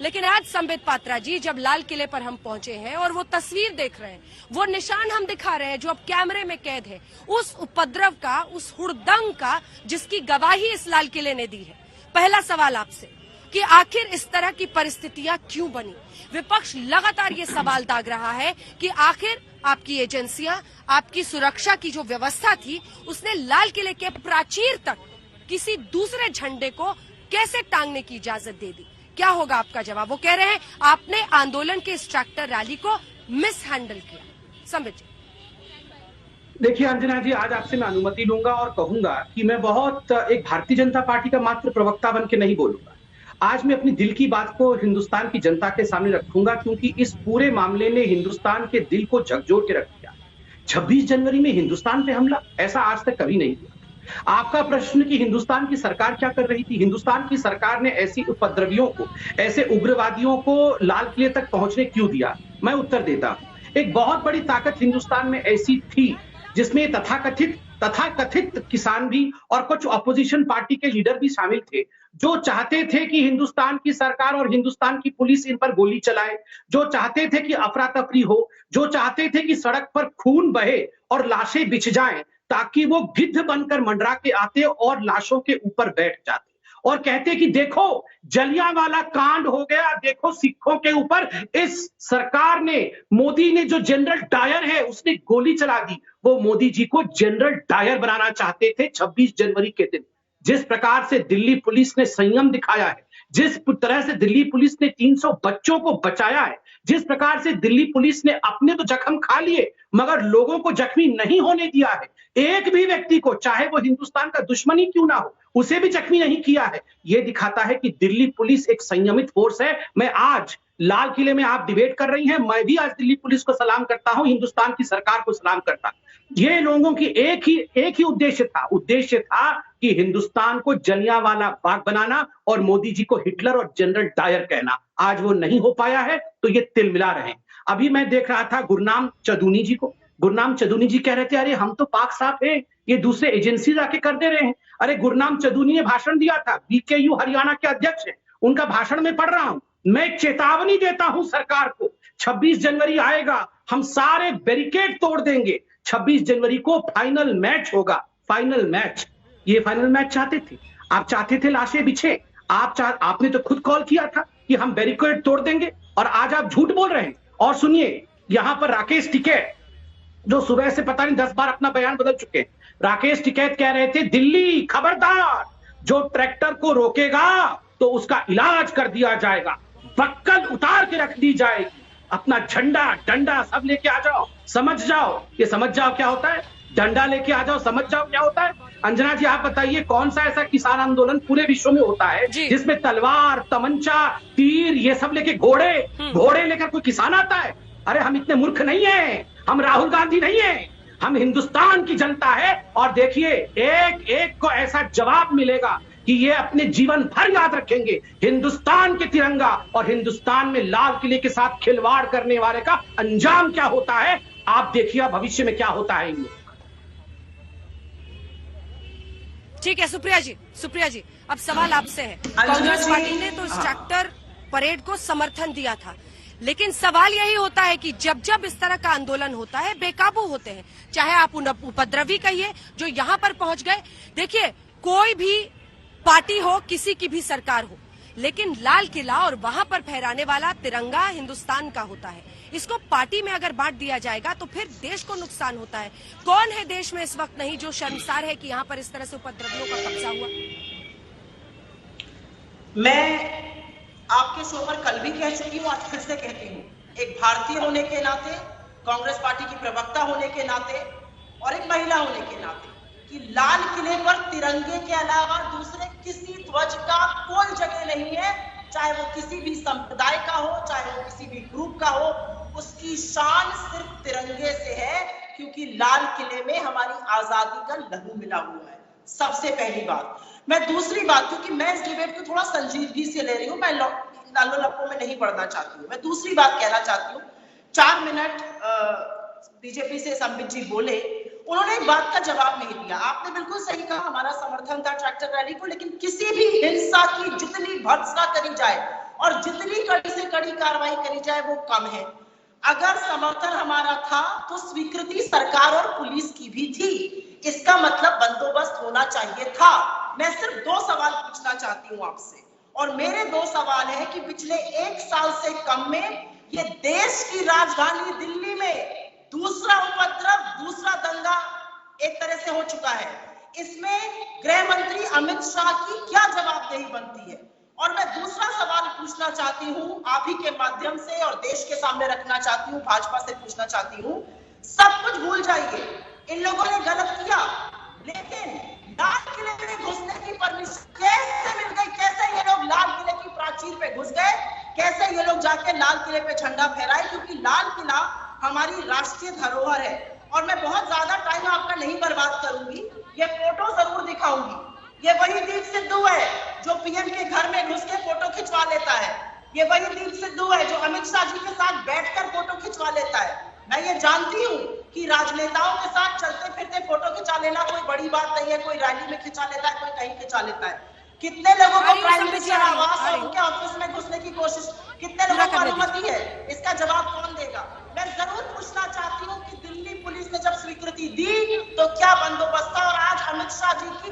लेकिन आज संबित पात्रा जी जब लाल किले पर हम पहुंचे हैं और वो तस्वीर देख रहे हैं, वो निशान हम दिखा रहे हैं जो अब कैमरे में कैद है, उस उपद्रव का, उस हुड़दंग का जिसकी गवाही इस लाल किले ने दी है। पहला सवाल आपसे कि आखिर इस तरह की परिस्थितियां क्यों बनी? विपक्ष लगातार ये सवाल दाग रहा है कि आखिर आपकी एजेंसियां, आपकी सुरक्षा की जो व्यवस्था थी, उसने लाल किले के प्राचीर तक किसी दूसरे झंडे को कैसे टांगने की इजाजत दे दी? क्या होगा आपका जवाब? वो कह रहे हैं आपने आंदोलन के इस ट्रैक्टर रैली को मिस हैंडल किया। संबित जी, देखिए अंजना जी, आज आपसे मैं अनुमति लूंगा और कहूंगा कि मैं बहुत एक भारतीय जनता पार्टी का मात्र प्रवक्ता बन के नहीं बोलूंगा। आज मैं अपनी दिल की बात को हिंदुस्तान की जनता के सामने रखूंगा, क्योंकि इस पूरे मामले ने हिंदुस्तान के दिल को झकझोर के रख दिया। 26 जनवरी में हिंदुस्तान पे हमला, ऐसा आज तक कभी नहीं हुआ। आपका प्रश्न कि हिंदुस्तान की सरकार क्या कर रही थी, हिंदुस्तान की सरकार ने ऐसी उपद्रवियों को, ऐसे उग्रवादियों को लाल किले तक पहुंचने क्यों दिया? मैं उत्तर देता हूं। एक बहुत बड़ी ताकत हिंदुस्तान में ऐसी थी जिसमें तथाकथित किसान भी और कुछ अपोजिशन पार्टी के लीडर भी शामिल थे, जो चाहते थे कि हिंदुस्तान की सरकार और हिंदुस्तान की पुलिस इन पर गोली चलाए, जो चाहते थे कि अफरा तफरी हो, जो चाहते थे कि सड़क पर खून बहे और लाशें बिछ जाएं, ताकि वो गिद्ध बनकर मंडरा के आते और लाशों के ऊपर बैठ जाते और कहते कि देखो जलियांवाला कांड हो गया, देखो सिखों के ऊपर इस सरकार ने, मोदी ने, जो जनरल डायर है उसने गोली चला दी। वो मोदी जी को जनरल डायर बनाना चाहते थे 26 जनवरी के दिन। जिस प्रकार से दिल्ली पुलिस ने संयम दिखाया है, जिस तरह से दिल्ली पुलिस ने 300 बच्चों को बचाया है, जिस प्रकार से दिल्ली पुलिस ने अपने तो जख्म खा लिए मगर लोगों को जख्मी नहीं होने दिया है, एक भी व्यक्ति को, चाहे वो हिंदुस्तान का दुश्मन ही क्यों ना हो, उसे भी जख्मी नहीं किया है, यह दिखाता है कि दिल्ली पुलिस एक संयमित फोर्स है। मैं आज लाल किले में, आप डिबेट कर रही हैं, मैं भी आज दिल्ली पुलिस को सलाम करता हूं, हिंदुस्तान की सरकार को सलाम करता हूं। ये लोगों की एक ही उद्देश्य था कि हिंदुस्तान को जलियांवाला बाग बनाना और मोदी जी को हिटलर और जनरल डायर कहना। आज वो नहीं हो पाया है, तो ये तिलमिला रहे हैं। अभी मैं देख रहा था गुरनाम चौधरी जी को, गुरनाम चौधरी जी कह रहे थे अरे हम तो पाक साफ है, ये दूसरे एजेंसी जाके कर दे रहे हैं। अरे गुरनाम चौधरी ने भाषण दिया था, बीकेयू हरियाणा के अध्यक्ष हैं, उनका भाषण में पढ़ रहा हूं। मैं चेतावनी देता हूं सरकार को, 26 जनवरी आएगा, हम सारे बैरिकेड तोड़ देंगे। 26 जनवरी को फाइनल मैच होगा, फाइनल मैच। ये फाइनल मैच चाहते थे आप, चाहते थे लाशें बिछे, आपने तो खुद कॉल किया था कि हम बैरिकेड तोड़ देंगे, और आज आप झूठ बोल रहे हैं। और सुनिए, यहां पर राकेश टिकैत, जो सुबह से पता नहीं 10 बार अपना बयान बदल चुके हैं, राकेश टिकैत कह रहे थे दिल्ली खबरदार, जो ट्रैक्टर को रोकेगा तो उसका इलाज कर दिया जाएगा, बक्कल उतार के रख दी जाएगी, अपना झंडा डंडा सब लेके आ जाओ, समझ जाओ। ये समझ जाओ क्या होता है, डंडा लेके आ जाओ, समझ जाओ क्या होता है। अंजना जी आप बताइए, कौन सा ऐसा किसान आंदोलन पूरे विश्व में होता है जिसमें तलवार, तमंचा, तीर, ये सब लेके, घोड़े लेकर कोई किसान आता है? अरे हम इतने मूर्ख नहीं है, हम राहुल गांधी नहीं है, हम हिंदुस्तान की जनता है। और देखिए, एक एक को ऐसा जवाब मिलेगा कि ये अपने जीवन भर याद रखेंगे हिंदुस्तान के तिरंगा और हिंदुस्तान में लाल किले के साथ खिलवाड़ करने वाले का अंजाम क्या होता है। आप देखिए भविष्य में क्या होता है। ठीक है सुप्रिया जी, अब सवाल आपसे है। कांग्रेस पार्टी ने तो इस ट्रैक्टर परेड को समर्थन दिया था, लेकिन सवाल यही होता है कि जब जब इस तरह का आंदोलन होता है, बेकाबू होते हैं, चाहे आप उन उपद्रवी कहिए जो यहाँ पर पहुंच गए। देखिए, कोई भी पार्टी हो, किसी की भी सरकार हो, लेकिन लाल किला और वहां पर फहराने वाला तिरंगा हिंदुस्तान का होता है। इसको पार्टी में अगर बांट दिया जाएगा तो फिर देश को नुकसान होता है। कौन है देश में इस वक्त नहीं जो शर्मसार है कि यहाँ पर इस तरह से उपद्रवियों का कब्जा हुआ? मैं आपके शो पर कल भी कह चुकी हूँ, आज फिर से कहती हूँ, एक भारतीय होने के नाते, कांग्रेस पार्टी की प्रवक्ता होने के नाते और एक महिला होने के नाते, कि लाल किले पर तिरंगे के अलावा दूसरे किसी ध्वज का कोई जगह नहीं है, चाहे वो किसी भी संप्रदाय का हो, चाहे वो किसी भी ग्रुप का हो, उसकी शान सिर्फ तिरंगे से है, क्योंकि लाल किले में हमारी आजादी का लहू मिला हुआ है। सबसे पहली बात। मैं दूसरी बात, क्योंकि मैं इस डिबेट को थोड़ा संजीदगी से ले रही हूँ, मैं लालो लप्पो में नहीं पढ़ना चाहती हूँ। मैं दूसरी बात कहना चाहती हूँ। 4 मिनट बीजेपी से संबित जी बोले, उन्होंने एक बात का जवाब नहीं दिया। आपने बिल्कुल सही कहा, हमारा समर्थन था ट्रैक्टर रैली को, लेकिन किसी भी हिंसा की जितनी भर्त्सना करी जाए और जितनी कड़ी से कड़ी कार्रवाई करी जाए वो कम है। अगर समर्थन हमारा था तो स्वीकृति सरकार और पुलिस की भी थी, इसका मतलब बंदोबस्त होना चाहिए था। मैं सिर्फ 2 सवाल पूछना चाहती हूँ आपसे, और मेरे 2 सवाल हैं कि पिछले 1 साल से कम में ये देश की राजधानी दिल्ली में दूसरा उपद्रव, दूसरा दंगा एक तरह से हो चुका है। इसमें गृह मंत्री अमित शाह की क्या जवाबदेही बनती है? और मैं दूसरा सवाल पूछना चाहती हूँ आप ही के माध्यम से और देश के सामने रखना चाहती हूँ, भाजपा से पूछना चाहती हूँ, सब कुछ भूल जाइए, इन लोगों ने गलत किया, लेकिन लाल किले में घुसने की परमिशन कैसे मिल गई? कैसे ये लोग लाल किले की प्राचीर पे घुस गए? कैसे ये लोग जाके लाल किले पे झंडा फहराए? क्योंकि लाल किला हमारी राष्ट्रीय धरोहर है। और मैं बहुत ज्यादा टाइम आपका नहीं बर्बाद करूंगी, ये फोटो जरूर दिखाऊंगी। ये वही दीप सिद्धू है जो पीएम के घर में घुस के फोटो खिंचवा लेता है। ये वही दीप सिद्धू है जो अमित शाह जी के साथ बैठकर फोटो खिंचवा लेता है। मैं ये जानती हूँ कि राजनेताओं के साथ चलते फिरते फोटो खिंचा लेना कोई बड़ी बात नहीं है, कोई रैली में खिंचा लेता है, कोई कहीं खिंचा लेता है। कितने लोगों को प्राइम मिनिस्टर आवास और उनके ऑफिस में घुसने की कोशिश, कितने लोगों को अनुमति है? इसका जवाब कौन देगा? मैं जरूर पूछना चाहती हूँ कि दिल्ली पुलिस ने जब स्वीकृति दी तो क्या बंदोबस्त था? और आज अमित शाह जी की